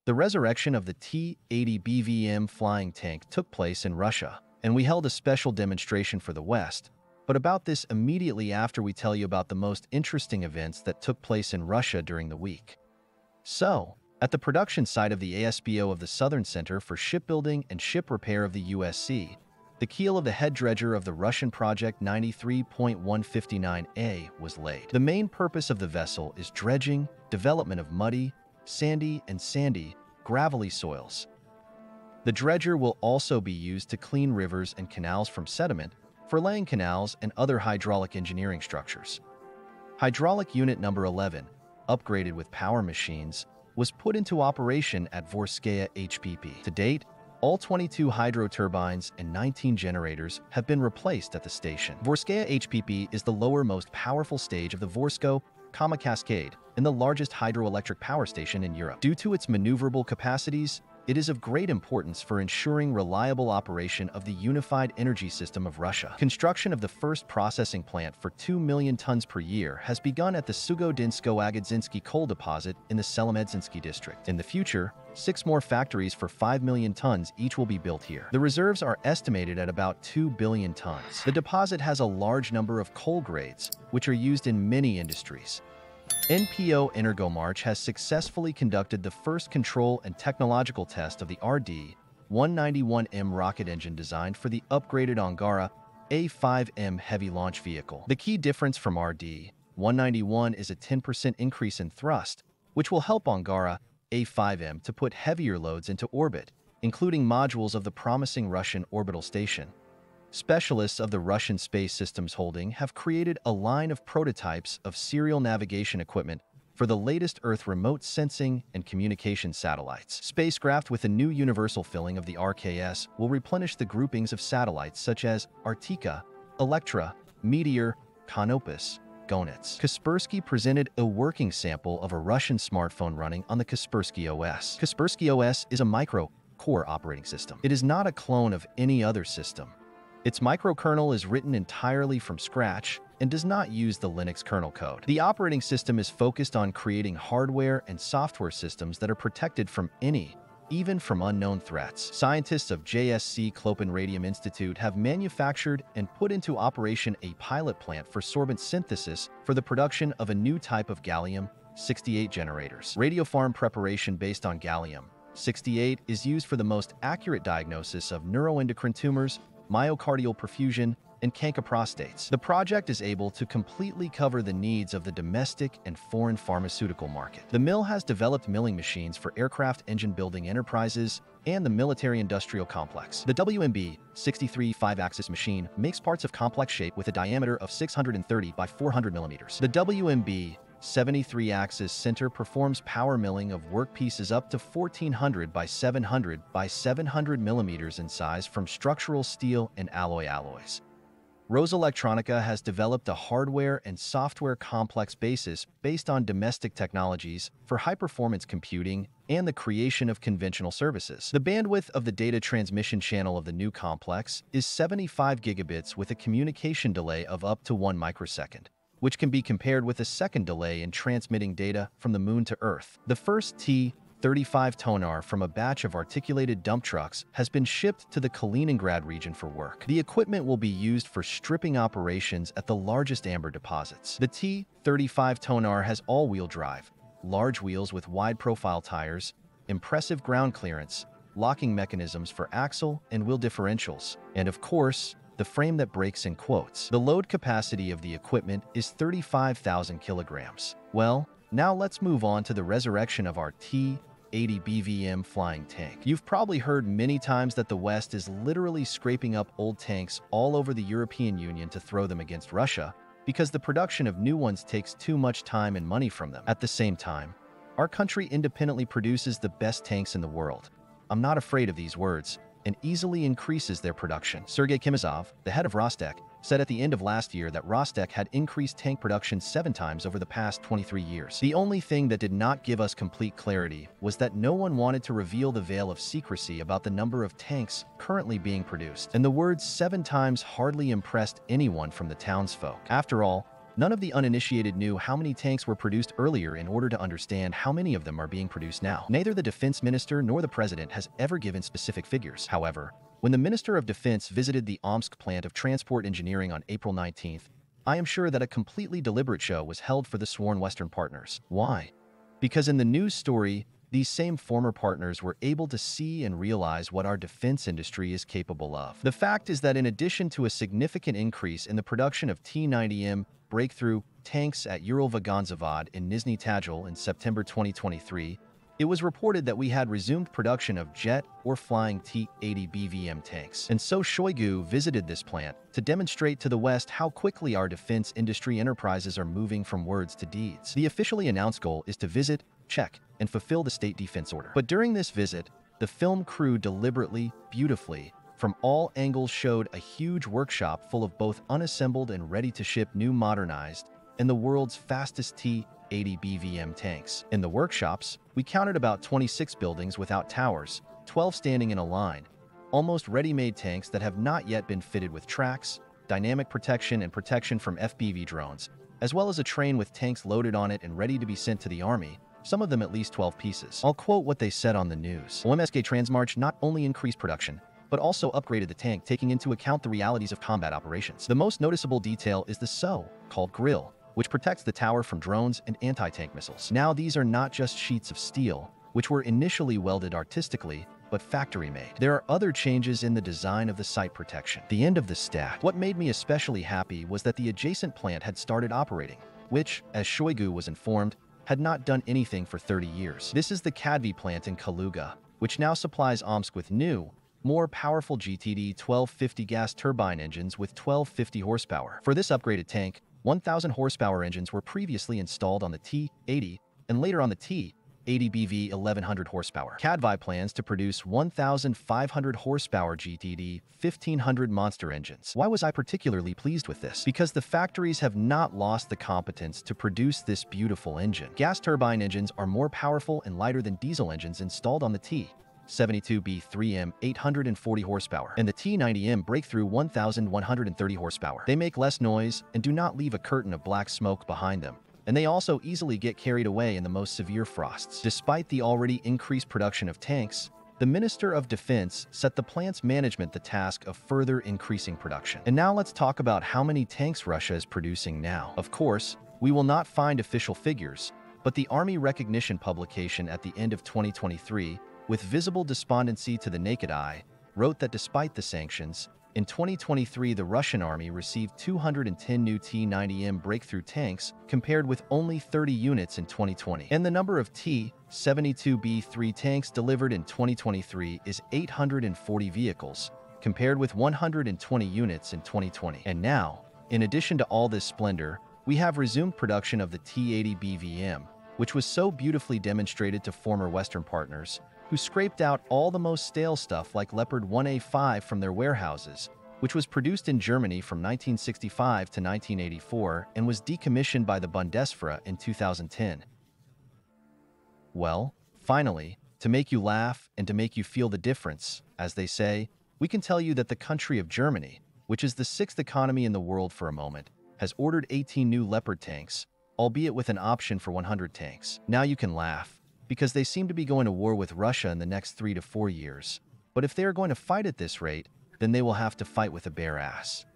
The resurrection of the T-80BVM flying tank took place in Russia, and we held a special demonstration for the West. But about this immediately after we tell you about the most interesting events that took place in Russia during the week. So, at the production site of the ASBO of the Southern Center for Shipbuilding and Ship Repair of the USC, the keel of the head dredger of the Russian Project 93.159A was laid. The main purpose of the vessel is dredging, development of muddy, sandy, gravelly soils. The dredger will also be used to clean rivers and canals from sediment, for laying canals and other hydraulic engineering structures. Hydraulic Unit Number 11, upgraded with power machines, was put into operation at Vorskaya HPP. To date, all 22 hydro turbines and 19 generators have been replaced at the station. Vorskaya HPP is the lowermost powerful stage of the Vorsko Cascade and the largest hydroelectric power station in Europe. Due to its maneuverable capacities, it is of great importance for ensuring reliable operation of the unified energy system of Russia. Construction of the first processing plant for 2 million tons per year has begun at the Sugodinsko-Agadzinski coal deposit in the Selemedzhinsky district. In the future, 6 more factories for 5 million tons each will be built here. The reserves are estimated at about 2 billion tons. The deposit has a large number of coal grades, which are used in many industries. NPO Energomarch has successfully conducted the first control and technological test of the RD-191M rocket engine designed for the upgraded Angara A5M heavy launch vehicle. The key difference from RD-191 is a 10% increase in thrust, which will help Angara A5M to put heavier loads into orbit, including modules of the promising Russian orbital station. Specialists of the Russian Space Systems Holding have created a line of prototypes of serial navigation equipment for the latest Earth remote sensing and communication satellites. Spacecraft with a new universal filling of the RKS will replenish the groupings of satellites such as Artika, Electra, Meteor, Canopus, Gonets. Kaspersky presented a working sample of a Russian smartphone running on the Kaspersky OS. Kaspersky OS is a micro-core operating system. It is not a clone of any other system. Its microkernel is written entirely from scratch and does not use the Linux kernel code. The operating system is focused on creating hardware and software systems that are protected from any, even from unknown threats. Scientists of JSC Klopen Radium Institute have manufactured and put into operation a pilot plant for sorbent synthesis for the production of a new type of gallium-68 generators. Radiopharm preparation based on gallium-68 is used for the most accurate diagnosis of neuroendocrine tumors, myocardial perfusion, and cancer prostates. The project is able to completely cover the needs of the domestic and foreign pharmaceutical market. The mill has developed milling machines for aircraft engine building enterprises and the military-industrial complex. The WMB 63 5-axis machine makes parts of complex shape with a diameter of 630 by 400 millimeters. The WMB 73-axis center performs power milling of workpieces up to 1400 by 700 by 700 millimeters in size from structural steel and alloys. Rose Electronica has developed a hardware and software complex basis based on domestic technologies for high-performance computing and the creation of conventional services. The bandwidth of the data transmission channel of the new complex is 75 gigabits with a communication delay of up to 1 microsecond, which can be compared with a second delay in transmitting data from the Moon to Earth. The first T-35 tonar from a batch of articulated dump trucks has been shipped to the Kaliningrad region for work. The equipment will be used for stripping operations at the largest amber deposits. The T-35 tonar has all-wheel drive, large wheels with wide-profile tires, impressive ground clearance, locking mechanisms for axle and wheel differentials, and of course, the frame that breaks in quotes. The load capacity of the equipment is 35,000 kilograms. Well, now let's move on to the resurrection of our T-80BVM flying tank. You've probably heard many times that the West is literally scraping up old tanks all over the European Union to throw them against Russia because the production of new ones takes too much time and money from them. At the same time, our country independently produces the best tanks in the world. I'm not afraid of these words, and easily increases their production. Sergei Kimizov, the head of Rostec, said at the end of last year that Rostec had increased tank production 7 times over the past 23 years. The only thing that did not give us complete clarity was that no one wanted to reveal the veil of secrecy about the number of tanks currently being produced, and the words 7 times hardly impressed anyone from the townsfolk. After all, None of the uninitiated knew how many tanks were produced earlier in order to understand how many of them are being produced now. Neither the defense minister nor the president has ever given specific figures. However, when the Minister of Defense visited the Omsk plant of transport engineering on April 19th, I am sure that a completely deliberate show was held for the sworn Western partners. Why? Because in the news story, these same former partners were able to see and realize what our defense industry is capable of. The fact is that in addition to a significant increase in the production of T-90M breakthrough tanks at Uralvagonzavod in Nizhny Tagil in September 2023, it was reported that we had resumed production of jet or flying T-80BVM tanks. And so Shoigu visited this plant to demonstrate to the West how quickly our defense industry enterprises are moving from words to deeds. The officially announced goal is to visit, check, and fulfill the state defense order. But during this visit, the film crew deliberately, beautifully, from all angles showed a huge workshop full of both unassembled and ready-to-ship new modernized and the world's fastest T-80BVM tanks. In the workshops, we counted about 26 buildings without towers, 12 standing in a line, almost ready-made tanks that have not yet been fitted with tracks, dynamic protection and protection from FPV drones, as well as a train with tanks loaded on it and ready to be sent to the army, some of them at least 12 pieces. I'll quote what they said on the news. OMSK Transmarch not only increased production, but also upgraded the tank, taking into account the realities of combat operations. The most noticeable detail is the so-called grill, which protects the tower from drones and anti-tank missiles. Now these are not just sheets of steel, which were initially welded artistically, but factory-made. There are other changes in the design of the site protection. The end of the stat. What made me especially happy was that the adjacent plant had started operating, which, as Shoigu was informed, had not done anything for 30 years. This is the Kadvi plant in Kaluga, which now supplies Omsk with new, more powerful GTD 1250 gas turbine engines with 1250 horsepower. For this upgraded tank, 1,000 horsepower engines were previously installed on the T-80 and later on the T-80BV 1100 horsepower. Kadvi plans to produce 1,500 horsepower GTD 1500 monster engines. Why was I particularly pleased with this? Because the factories have not lost the competence to produce this beautiful engine. Gas turbine engines are more powerful and lighter than diesel engines installed on the T-72BVM 840 horsepower and the T-90M breakthrough 1,130 horsepower. They make less noise and do not leave a curtain of black smoke behind them, and they also easily get carried away in the most severe frosts. Despite the already increased production of tanks, the Minister of Defense set the plant's management the task of further increasing production. And now let's talk about how many tanks Russia is producing now. Of course, we will not find official figures, but the Army recognition publication at the end of 2023, with visible despondency to the naked eye, wrote that despite the sanctions, in 2023 the Russian army received 210 new T-90M breakthrough tanks compared with only 30 units in 2020. And the number of T-72B3 tanks delivered in 2023 is 840 vehicles, compared with 120 units in 2020. And now, in addition to all this splendor, we have resumed production of the T-80BVM, which was so beautifully demonstrated to former Western partners, who scraped out all the most stale stuff like Leopard 1A5 from their warehouses, which was produced in Germany from 1965 to 1984 and was decommissioned by the Bundeswehr in 2010. Well, finally, to make you laugh and to make you feel the difference, as they say, we can tell you that the country of Germany, which is the sixth economy in the world for a moment, has ordered 18 new Leopard tanks, albeit with an option for 100 tanks. Now you can laugh, because they seem to be going to war with Russia in the next 3 to 4 years. But if they are going to fight at this rate, then they will have to fight with a bare ass.